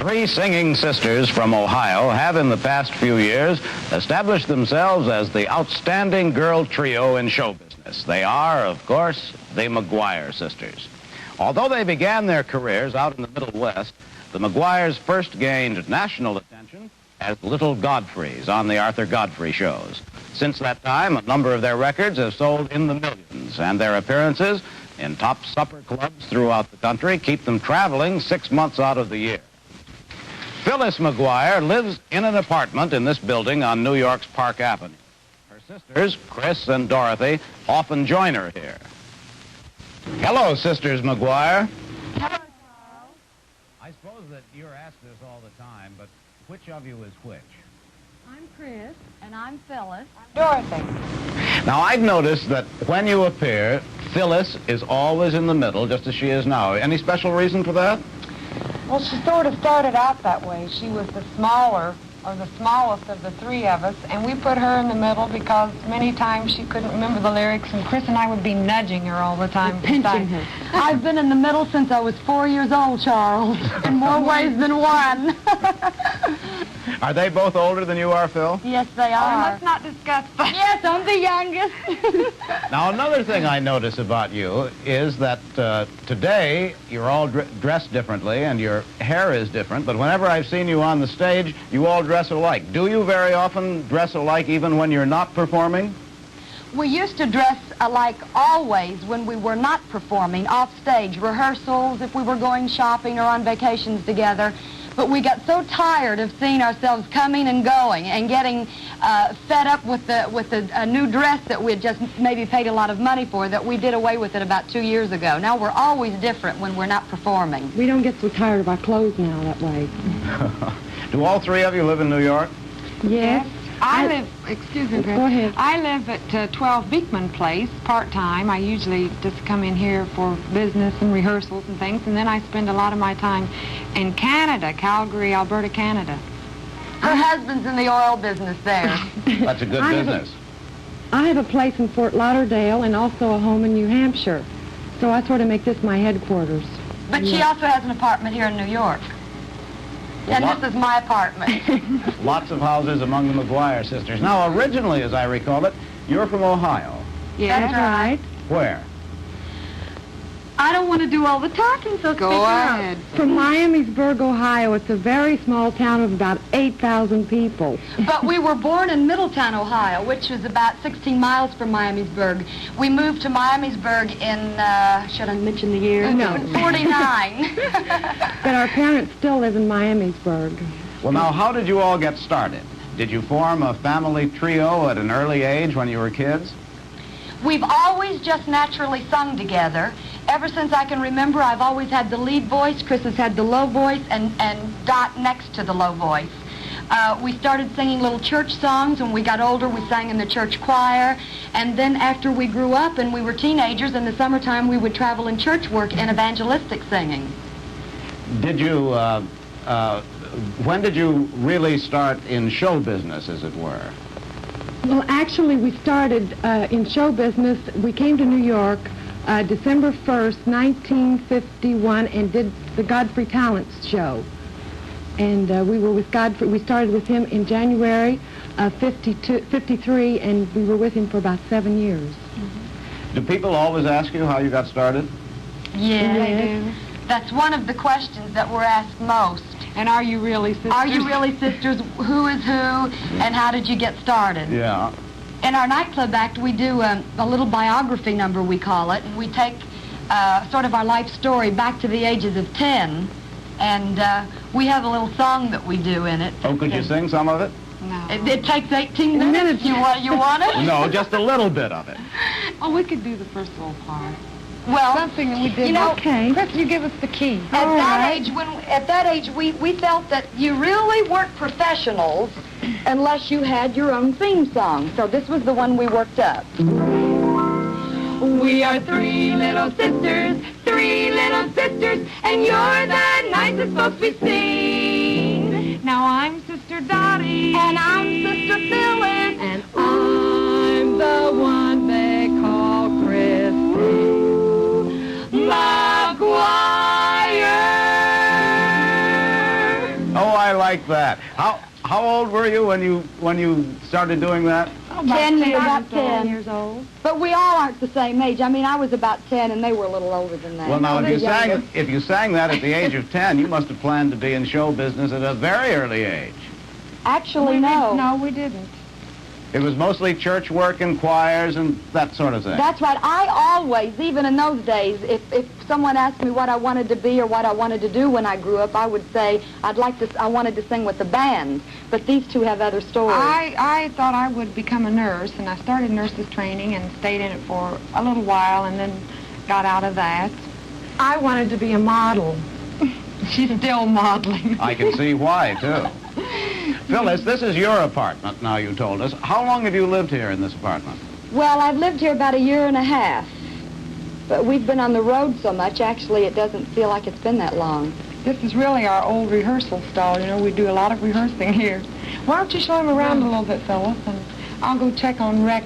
Three singing sisters from Ohio have in the past few years established themselves as the outstanding girl trio in show business. They are, of course, the McGuire Sisters. Although they began their careers out in the Middle West, the McGuires first gained national attention as Little Godfreys on the Arthur Godfrey shows. Since that time, a number of their records have sold in the millions, and their appearances in top supper clubs throughout the country keep them traveling 6 months out of the year. Phyllis McGuire lives in an apartment in this building on New York's Park Avenue. Her sisters, Chris and Dorothy, often join her here. Hello, Sisters McGuire. Hello, Charles. I suppose that you're asked this all the time, but which of you is which? I'm Chris. And I'm Phyllis. I'm Dorothy. Now, I've noticed that when you appear, Phyllis is always in the middle, just as she is now. Any special reason for that? Well, she sort of started out that way. She was the smaller, or the smallest of the three of us, and we put her in the middle because many times she couldn't remember the lyrics, and Chris and I would be nudging her all the time. Pinching her. I've been in the middle since I was 4 years old, Charles, in more ways than one. Are they both older than you are, Phil? Yes, they Oh, are. let's not discuss that. Yes, I'm the youngest. Now, another thing I notice about you is that today you're all dressed differently and your hair is different, but whenever I've seen you on the stage, you all dress alike. Do you very often dress alike even when you're not performing? We used to dress alike always when we were not performing, off stage, rehearsals, if we were going shopping or on vacations together. But we got so tired of seeing ourselves coming and going and getting fed up with a new dress that we had just maybe paid a lot of money for that we did away with it about 2 years ago. Now we're always different when we're not performing. We don't get so tired of our clothes now that way. Do all three of you live in New York? Yes. I live, excuse me, Chris. Go ahead. I live at 12 Beekman Place, part-time. I usually just come in here for business and rehearsals and things, and then I spend a lot of my time in Canada, Calgary, Alberta, Canada. Her husband's in the oil business there. That's a good business. I have a place in Fort Lauderdale and also a home in New Hampshire. So I sort of make this my headquarters. But she also has an apartment here in New York. Well, And this is my apartment. Lots of houses among the McGuire sisters. Now, originally, as I recall it, you're from Ohio. That's right. Where? I don't want to do all the talking, so Go speak ahead. From Miamisburg, Ohio. It's a very small town of about 8,000 people. But we were born in Middletown, Ohio, which is about 16 miles from Miamisburg. We moved to Miamisburg in, should I mention the year? No. 49. But our parents still live in Miamisburg. Well, now, how did you all get started? Did you form a family trio at an early age when you were kids? We've always just naturally sung together. Ever since I can remember, I've always had the lead voice. Chris has had the low voice, and Dot next to the low voice. We started singing little church songs. When we got older, we sang in the church choir. And then after we grew up and we were teenagers, in the summertime, we would travel in church work and evangelistic singing. Did you, when did you really start in show business, as it were? Well, actually, we started in show business. We came to New York December 1st, 1951, and did the Godfrey Talents show. And we were with Godfrey. We started with him in January of 53, and we were with him for about 7 years. Do people always ask you how you got started? Yeah, Yes. they do. That's one of the questions that we're asked most. And are you really sisters? Are you really sisters? Who is who? And how did you get started? Yeah. In our nightclub act, we do a little biography number, we call it. And we take sort of our life story back to the ages of 10. And we have a little song that we do in it. Oh, could you sing some of it? No. It takes 18 minutes. You want it? No, just a little bit of it. Oh, we could do the first little part. Well, Something that we did. you know, Okay. Chris, you give us the key. At that age, we felt that you really weren't professionals unless you had your own theme song. So this was the one we worked up. We are three little sisters, and you're the nicest folks we've seen. Now I'm Sister Dottie. And I'm Sister Phyllis. And I'm the one they call Christy McGuire. like that. How old were you when you started doing that? About 10 years old. But we all aren't the same age. I mean, I was about 10, and they were a little older than that. Well, now, No, if they're younger. you sang that at the age of 10, you must have planned to be in show business at a very early age. Actually, no. No, we didn't. It was mostly church work and choirs and that sort of thing. That's right. I always, even in those days, if someone asked me what I wanted to be or what I wanted to do when I grew up, I would say I wanted to sing with the band. But these two have other stories. I thought I would become a nurse, and I started nurse's training and stayed in it for a little while and then got out of that. I wanted to be a model. She's still modeling. I can see why, too. Phyllis, this is your apartment, now you told us. How long have you lived here in this apartment? Well, I've lived here about a year and a half. But we've been on the road so much, actually, it doesn't feel like it's been that long. This is really our old rehearsal stall. You know, we do a lot of rehearsing here. Why don't you show him around a little bit, Phyllis, and I'll go check on Rex.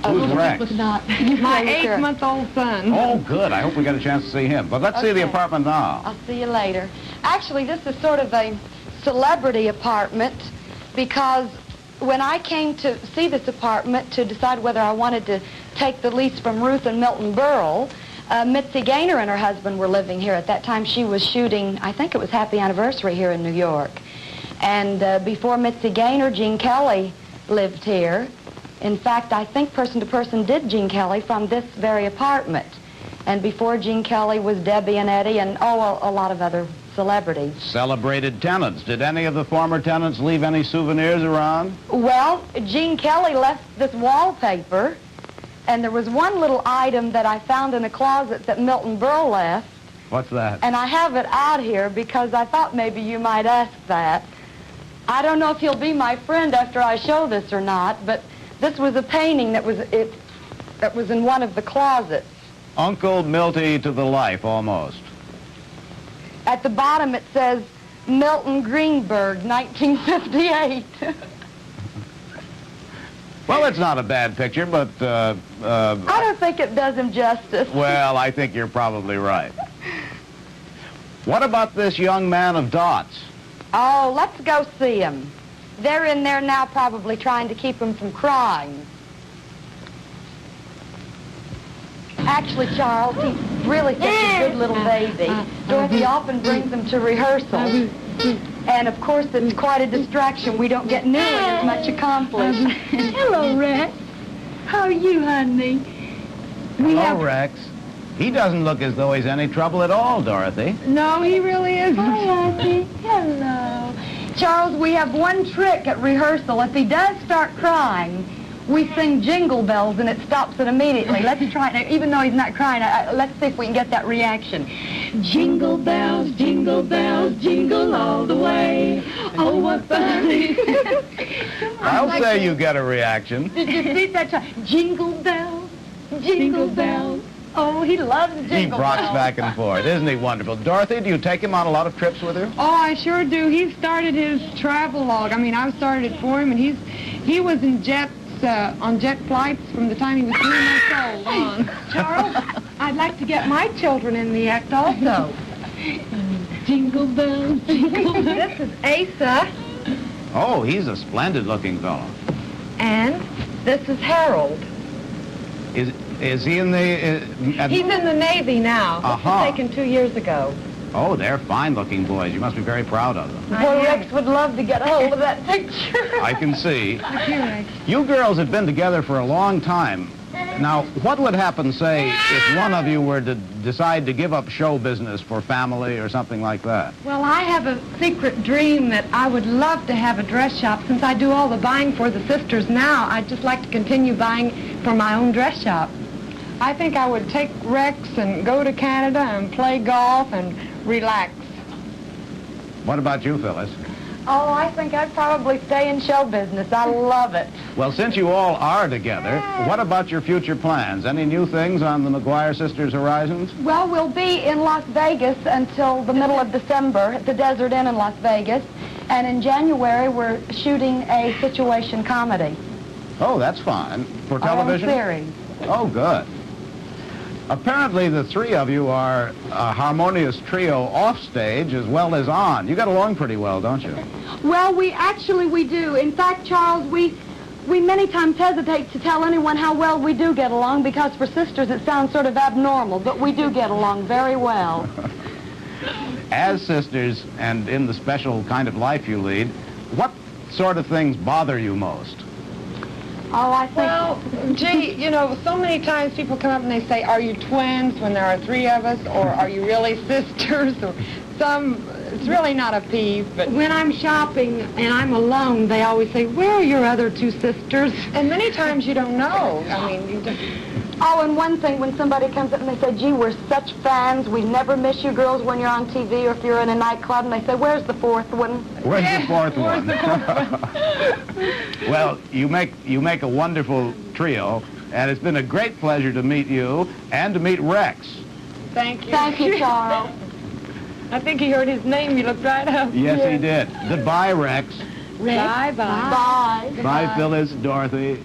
Who's Rex? My My 8-month-old son. Oh, good. I hope we get a chance to see him. But let's see the Okay. apartment now. I'll see you later. Actually, this is sort of a celebrity apartment because when I came to see this apartment to decide whether I wanted to take the lease from Ruth and Milton Berle, Mitzi Gaynor and her husband were living here. At that time, she was shooting, I think it was Happy Anniversary here in New York. And before Mitzi Gaynor, Gene Kelly lived here. In fact, I think Person to Person did Gene Kelly from this very apartment. And before Gene Kelly was Debbie and Eddie and, a lot of other celebrities. Celebrated tenants. Did any of the former tenants leave any souvenirs around? Well, Gene Kelly left this wallpaper, and there was one little item that I found in a closet that Milton Berle left, What's that? and I have it out here because I thought maybe you might ask that. I don't know if he'll be my friend after I show this or not, but this was a painting that was in one of the closets. Uncle Milty to the life, almost. At the bottom it says Milton Greenberg, 1958. Well, it's not a bad picture, but, I don't think it does him justice. well, I think you're probably right. What about this young man of dots? Oh, let's go see him. They're in there now probably trying to keep him from crying. Actually, Charles, he's really such a good little baby. Dorothy often brings him to rehearsal. And, of course, it's quite a distraction. We don't get nearly as much accomplished. Hello, Rex. How are you, honey? Hello, Rex. He doesn't look as though he's any trouble at all, Dorothy. No, he really isn't. Hi, Auntie. Hello. Charles, we have one trick at rehearsal. If he does start crying, we sing Jingle Bells and it stops it immediately. Let's try it. Even though he's not crying, let's see if we can get that reaction. Jingle bells, jingle all the way. Oh, what fun. I'll say you get a reaction. Did you see that? Jingle bells, jingle bells. Oh, he loves jingle He bells. rocks back and forth. Isn't he wonderful? Dorothy, do you take him on a lot of trips with you? Oh, I sure do. He started his travel log. I mean, I started it for him, and he was in on jet flights from the time he was 3 months old on. Charles, I'd like to get my children in the act also. Jingle bells, jingle bells. This is Asa, Oh, he's a splendid-looking fellow. and this is Harold. Is he in the... He's in the Navy now. This Uh-huh. was taken 2 years ago. Oh, they're fine-looking boys. You must be very proud of them. Boy, Rex would love to get a hold of that picture. I can see. You girls have been together for a long time. Now, what would happen, say, if one of you were to decide to give up show business for family or something like that? Well, I have a secret dream that I would love to have a dress shop. Since I do all the buying for the sisters now, I'd just like to continue buying for my own dress shop. I think I would take Rex and go to Canada and play golf and relax. What about you, Phyllis? Oh, I think I'd probably stay in show business. I love it. Well, since you all are together, what about your future plans? Any new things on the McGuire Sisters' horizons? Well, we'll be in Las Vegas until the middle of December at the Desert Inn in Las Vegas. And in January, we're shooting a situation comedy. Oh, that's fine. For Our own television? series. Oh, good. Apparently, the three of you are a harmonious trio off stage as well as on. You get along pretty well, don't you? Well, we do. In fact, Charles, we many times hesitate to tell anyone how well we do get along because for sisters it sounds sort of abnormal, but we do get along very well. As sisters and in the special kind of life you lead, what sort of things bother you most? Oh, I think... Well, gee, you know, so many times people come up and they say, are you twins when there are three of us, or are you really sisters, or it's really not a peeve, but... When I'm shopping and I'm alone, they always say, where are your other two sisters? And many times you don't know. I mean, you just... Oh, and one thing, when somebody comes up and they say, gee, we're such fans, we never miss you girls when you're on TV or if you're in a nightclub, and they say, where's the fourth one? Where's the fourth one? Well, you make a wonderful trio, and it's been a great pleasure to meet you and to meet Rex. Thank you. Thank you, Charles. I think he heard his name. He looked right up. Yes, he did. Goodbye, Rex. Bye-bye. Bye. Bye, Phyllis, Dorothy.